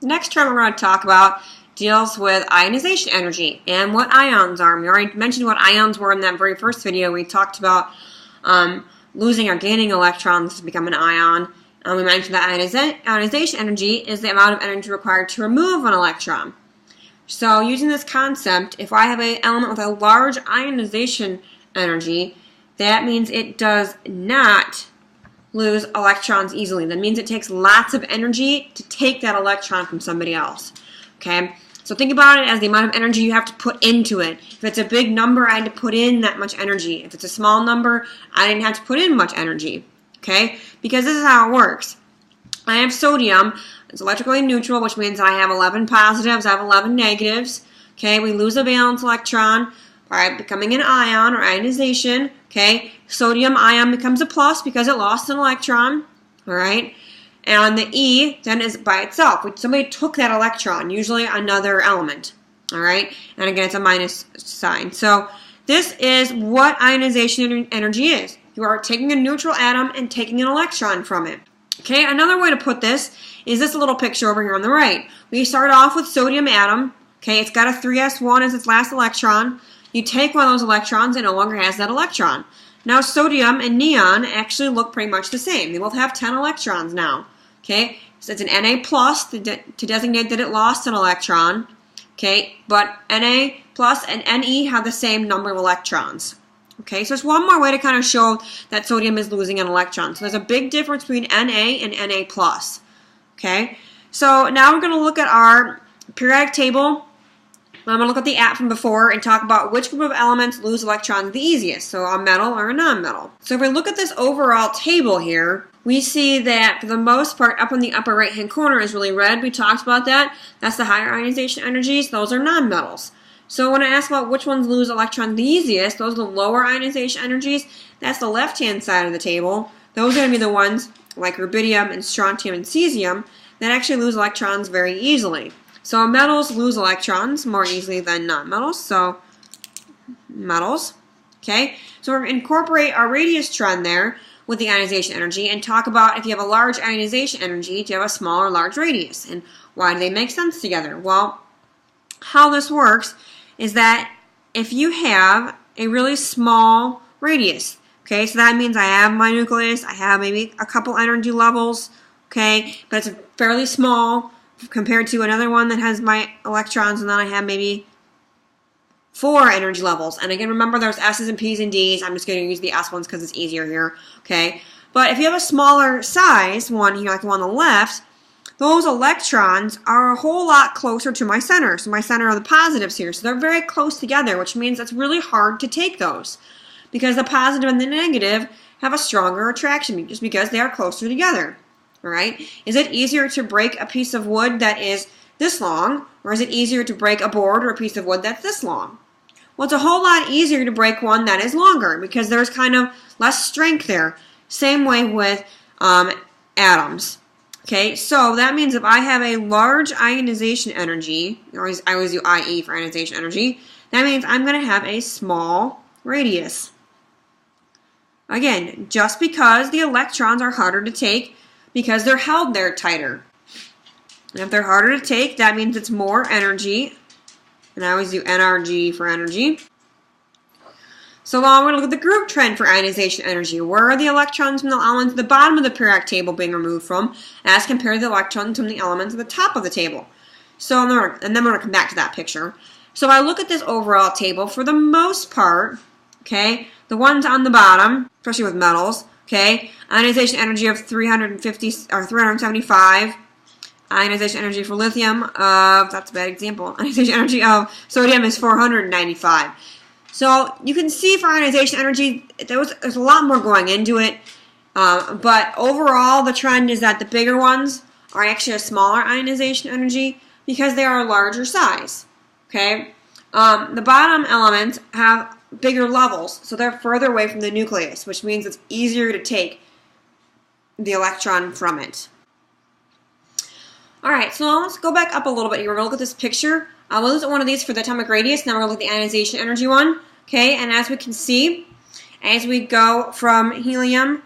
The next term we're going to talk about deals with ionization energy and what ions are. We already mentioned what ions were in that very first video. We talked about losing or gaining electrons to become an ion. We mentioned that ionization energy is the amount of energy required to remove an electron. So using this concept, if I have an element with a large ionization energy, that means it does not lose electrons easily. That means it takes lots of energy to take that electron from somebody else. Okay? So think about it as the amount of energy you have to put into it. If it's a big number, I had to put in that much energy. If it's a small number, I didn't have to put in much energy. Okay? Because this is how it works. I have sodium. It's electrically neutral, which means I have 11 positives, I have 11 negatives. Okay? We lose a valence electron by becoming an ion or ionization. Okay? Sodium ion becomes a plus because it lost an electron. All right? And the E then is by itself. Somebody took that electron, usually another element. All right? And again, it's a minus sign. So this is what ionization energy is. You are taking a neutral atom and taking an electron from it. Okay, another way to put this is this little picture over here on the right. We start off with sodium atom. Okay, it's got a 3s1 as its last electron. You take one of those electrons, it no longer has that electron. Now sodium and neon actually look pretty much the same. They both have 10 electrons now. Okay, so it's an Na plus to designate that it lost an electron. Okay, but Na plus and Ne have the same number of electrons. Okay, so there's one more way to kind of show that sodium is losing an electron. So there's a big difference between Na and Na plus. Okay, so now we're going to look at our periodic table. I'm going to look at the atom from before and talk about which group of elements lose electrons the easiest, so a metal or a non-metal. So if we look at this overall table here, we see that for the most part, up in the upper right-hand corner is really red. We talked about that. That's the higher ionization energies. Those are non-metals. So when I ask about which ones lose electrons the easiest, those are the lower ionization energies. That's the left-hand side of the table. Those are going to be the ones like rubidium and strontium and cesium that actually lose electrons very easily. So metals lose electrons more easily than non-metals. So metals. Okay, so we're going to incorporate our radius trend there with the ionization energy and talk about if you have a large ionization energy, do you have a small or large radius? And why do they make sense together? Well, how this works is that if you have a really small radius, okay, so that means I have my nucleus, I have maybe a couple energy levels, okay, but it's fairly small compared to another one that has my electrons, and then I have maybe 4 energy levels. And again, remember there's S's and P's and D's. I'm just going to use the S ones because it's easier here, okay? But if you have a smaller size one here, like the one on the left, those electrons are a whole lot closer to my center. So my center are the positives here. So they're very close together, which means it's really hard to take those because the positive and the negative have a stronger attraction just because they are closer together. All right? Is it easier to break a piece of wood that is this long, or is it easier to break a board or a piece of wood that's this long? Well, it's a whole lot easier to break one that is longer because there's kind of less strength there. Same way with atoms. Okay, so that means if I have a large ionization energy, I always do IE for ionization energy, that means I'm going to have a small radius. Again, just because the electrons are harder to take because they're held there tighter. And if they're harder to take, that means it's more energy. And I always do NRG for energy. So now we're going to look at the group trend for ionization energy. Where are the electrons from the elements at the bottom of the periodic table being removed from as compared to the electrons from the elements at the top of the table? So, and then we're going to come back to that picture. So if I look at this overall table, for the most part, okay, the ones on the bottom, especially with metals, okay, ionization energy of 350 or 375. Ionization energy for lithium of, that's a bad example, ionization energy of sodium is 495. So you can see for ionization energy, there's a lot more going into it, but overall the trend is that the bigger ones are actually a smaller ionization energy because they are a larger size. Okay, the bottom elements have bigger levels, so they're further away from the nucleus, which means it's easier to take the electron from it. Alright, so now let's go back up a little bit here. We're going to look at this picture. We'll look at one of these for the atomic radius. Now we're going to look at the ionization energy one. Okay, and as we can see, as we go from helium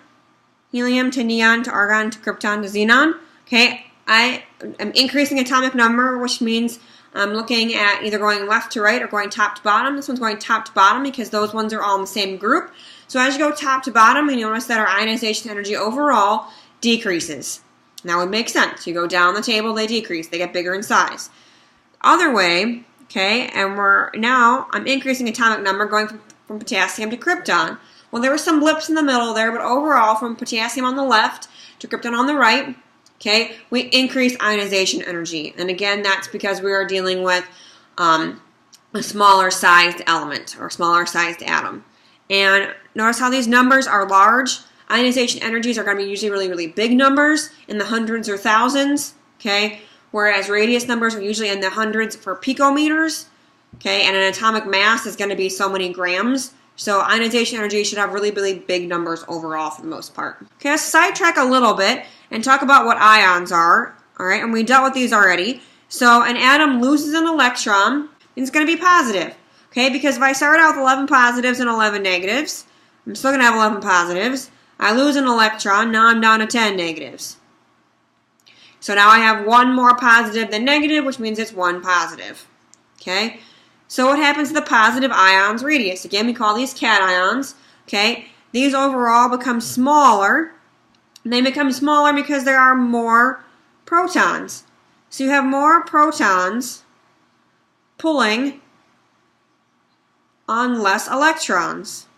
to neon to argon to krypton to xenon, okay, I am increasing atomic number, which means I'm looking at either going left to right or going top to bottom. This one's going top to bottom because those ones are all in the same group. So as you go top to bottom, you notice that our ionization energy overall decreases. Now it makes sense. You go down the table, they decrease. They get bigger in size. Other way, okay, and I'm increasing atomic number going from potassium to krypton. Well, there were some blips in the middle there, but overall from potassium on the left to krypton on the right, okay, we increase ionization energy. And again, that's because we are dealing with a smaller sized element or smaller sized atom. And notice how these numbers are large. Ionization energies are going to be usually really, really big numbers in the hundreds or thousands, okay? Whereas radius numbers are usually in the hundreds for picometers, okay? And an atomic mass is going to be so many grams. So ionization energy should have really, really big numbers overall for the most part. Okay, let's sidetrack a little bit and talk about what ions are, all right? And we dealt with these already. So an atom loses an electron, and it's going to be positive, okay? Because if I start out with 11 positives and 11 negatives, I'm still going to have 11 positives. I lose an electron, now I'm down to 10 negatives. So now I have one more positive than negative, which means it's one positive. Okay? So what happens to the positive ion's radius? Again, we call these cations. Okay? These overall become smaller. And they become smaller because there are more protons. So you have more protons pulling on less electrons.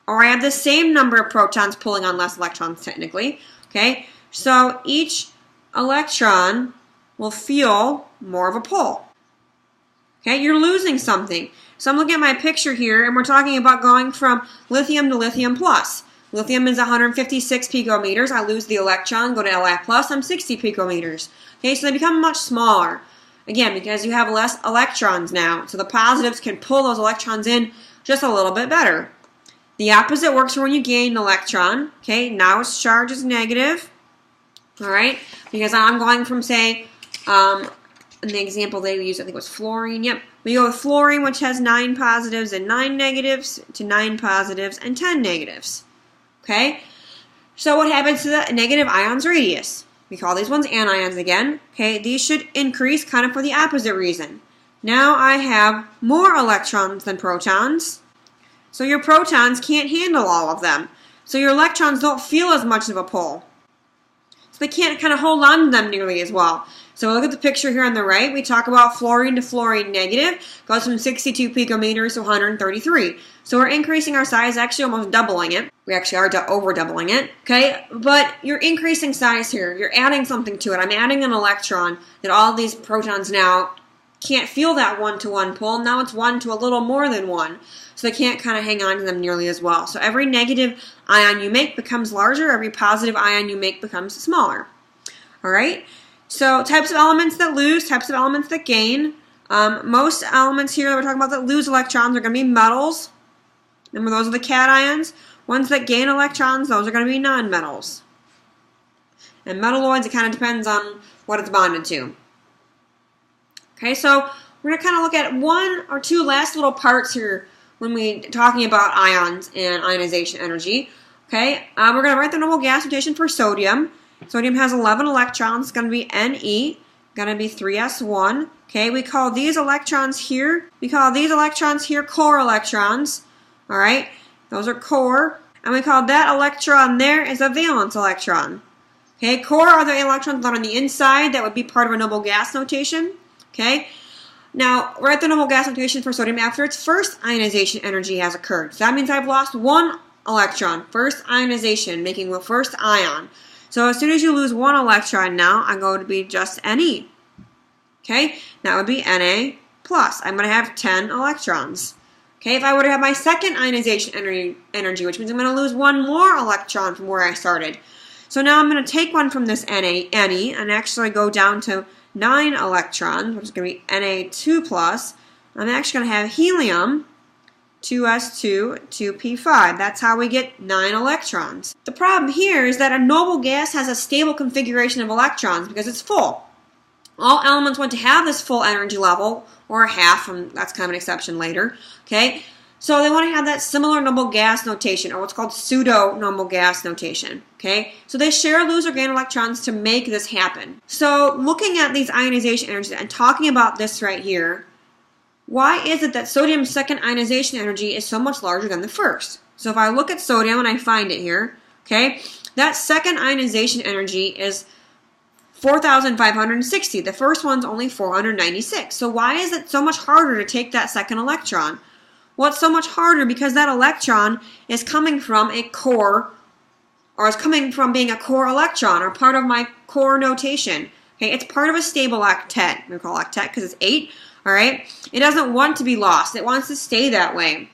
Or I have the same number of protons pulling on less electrons, technically. Okay, so each electron will feel more of a pull. Okay, you're losing something. So I'm looking at my picture here, and we're talking about going from lithium to lithium plus. Lithium is 156 picometers. I lose the electron, go to Li plus, I'm 60 picometers. Okay, so they become much smaller. Again, because you have less electrons now. So the positives can pull those electrons in just a little bit better. The opposite works for when you gain an electron. Okay, now its charge is negative. All right, because I'm going from, say, in the example they used, I think it was fluorine. Yep, we go with fluorine, which has 9 positives and 9 negatives, to 9 positives and 10 negatives. Okay, so what happens to the negative ion's radius? We call these ones anions again. Okay, these should increase kind of for the opposite reason. Now I have more electrons than protons. So your protons can't handle all of them. So your electrons don't feel as much of a pull. So they can't kind of hold on to them nearly as well. So look at the picture here on the right. We talk about fluorine to fluorine negative. Goes from 62 picometers to 133. So we're increasing our size, actually almost doubling it. We actually are over doubling it. Okay, but you're increasing size here. You're adding something to it. I'm adding an electron that all these protons now can't feel that one-to-one pull. Now it's one to a little more than one. So they can't kind of hang on to them nearly as well. So every negative ion you make becomes larger. Every positive ion you make becomes smaller. All right? So types of elements that lose, types of elements that gain. Most elements here that we're talking about that lose electrons are going to be metals. Remember, those are the cations. Ones that gain electrons, those are going to be nonmetals. And metalloids, it kind of depends on what it's bonded to. Okay, so we're going to kind of look at one or two last little parts here when we're talking about ions and ionization energy. Okay, we're going to write the noble gas notation for sodium. Sodium has 11 electrons. It's going to be Ne, going to be 3s1. Okay, we call these electrons here, core electrons. All right, those are core. And we call that electron there is a valence electron. Okay, core are the electrons that are on the inside. That would be part of a noble gas notation. Okay, now write the noble gas notation for sodium after its first ionization energy has occurred. So that means I've lost one electron, first ionization, making the first ion. So as soon as you lose one electron now, I'm going to be just Ne. Okay, that would be Na plus. I'm going to have 10 electrons. Okay, if I were to have my second ionization energy, which means I'm going to lose one more electron from where I started. So now I'm going to take one from this Ne and actually go down to 9 electrons, which is going to be Na2 plus. I'm actually going to have helium, 2s2, 2p5. That's how we get 9 electrons. The problem here is that a noble gas has a stable configuration of electrons because it's full. All elements want to have this full energy level, or half, and that's kind of an exception later. Okay, So they want to have that similar noble gas notation, or what's called pseudo-noble gas notation, okay? So they share, lose, or gain electrons to make this happen. So looking at these ionization energies and talking about this right here, why is it that sodium's second ionization energy is so much larger than the first? So if I look at sodium and I find it here, okay, that second ionization energy is 4,560. The first one's only 496. So why is it so much harder to take that second electron? Well, it's so much harder because that electron is coming from a core, or is coming from being a core electron, or part of my core notation. Okay, it's part of a stable octet. We call octet because it's 8. All right, it doesn't want to be lost. It wants to stay that way.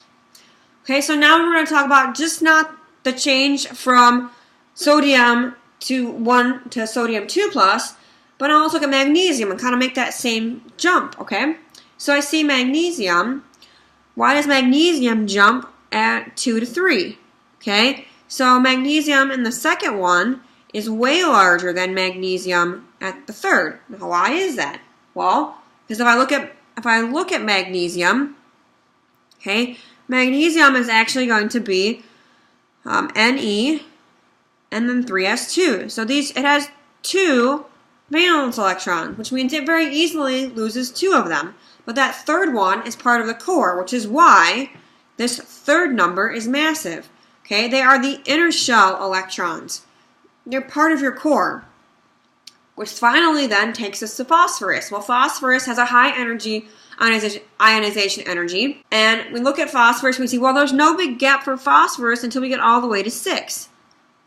Okay, so now we're going to talk about just not the change from sodium to 1 to sodium 2 plus, but I'll also look at magnesium and kind of make that same jump. Okay, so I see magnesium. Why does magnesium jump at 2 to 3? Okay, so magnesium in the second one is way larger than magnesium at the third. Now, why is that? Well, because if I look at magnesium, okay, magnesium is actually going to be Ne and then 3s2. So it has 2 valence electrons, which means it very easily loses 2 of them. But that third one is part of the core, which is why this third number is massive. Okay, they are the inner shell electrons. They're part of your core, which finally then takes us to phosphorus. Well, phosphorus has a high energy ionization energy, and we look at phosphorus and we see, well, there's no big gap for phosphorus until we get all the way to 6.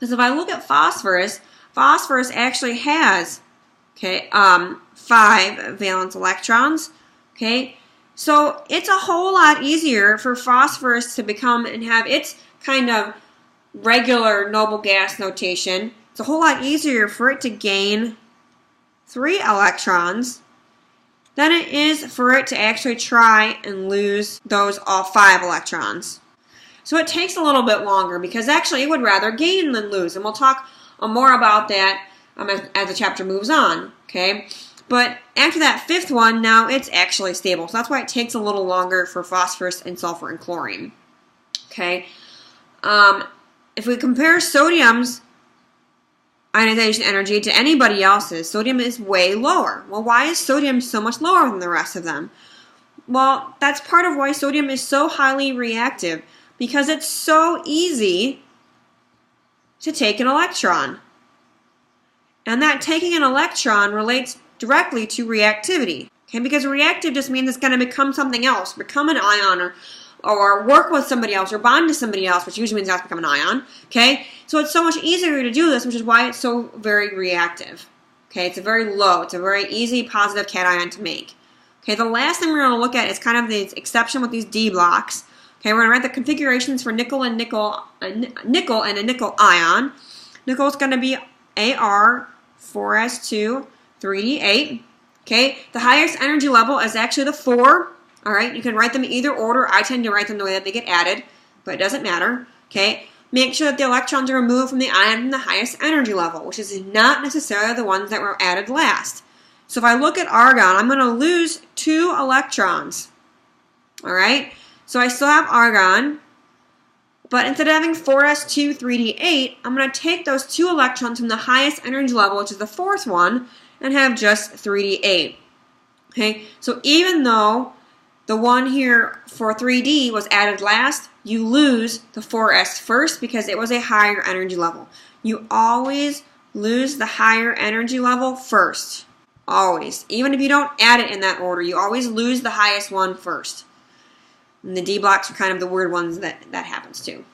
Because if I look at phosphorus, phosphorus actually has 5 valence electrons. Okay, so it's a whole lot easier for phosphorus to become and have its kind of regular noble gas notation. It's a whole lot easier for it to gain 3 electrons than it is for it to actually try and lose those all 5 electrons. So it takes a little bit longer because actually it would rather gain than lose, and we'll talk more about that as the chapter moves on. Okay. But after that 5th one, now it's actually stable. So that's why it takes a little longer for phosphorus and sulfur and chlorine. Okay. If we compare sodium's ionization energy to anybody else's, sodium is way lower. Well, why is sodium so much lower than the rest of them? Well, that's part of why sodium is so highly reactive, because it's so easy to take an electron. And that taking an electron relates directly to reactivity. Okay, because reactive just means it's going to become something else, become an ion, or work with somebody else, or bond to somebody else, which usually means it has to become an ion. Okay, so it's so much easier to do this, which is why it's so very reactive. Okay, it's a very easy positive cation to make. Okay, the last thing we're going to look at is kind of the exception with these D blocks. Okay, we're going to write the configurations for nickel and a nickel ion. Nickel is going to be Ar 4s2 3d8. Okay, the highest energy level is actually the 4. All right, you can write them in either order. I tend to write them the way that they get added, but it doesn't matter. Okay, make sure that the electrons are removed from the ion from the highest energy level, which is not necessarily the ones that were added last. So if I look at argon, I'm going to lose 2 electrons. All right, so I still have argon, but instead of having 4s2 3d8, I'm going to take those 2 electrons from the highest energy level, which is the 4th one, and have just 3d8. Okay, so even though the one here for 3d was added last, you lose the 4s first because it was a higher energy level. You always lose the higher energy level first. Always. Even if you don't add it in that order, you always lose the highest one first. And the D blocks are kind of the weird ones that happens to.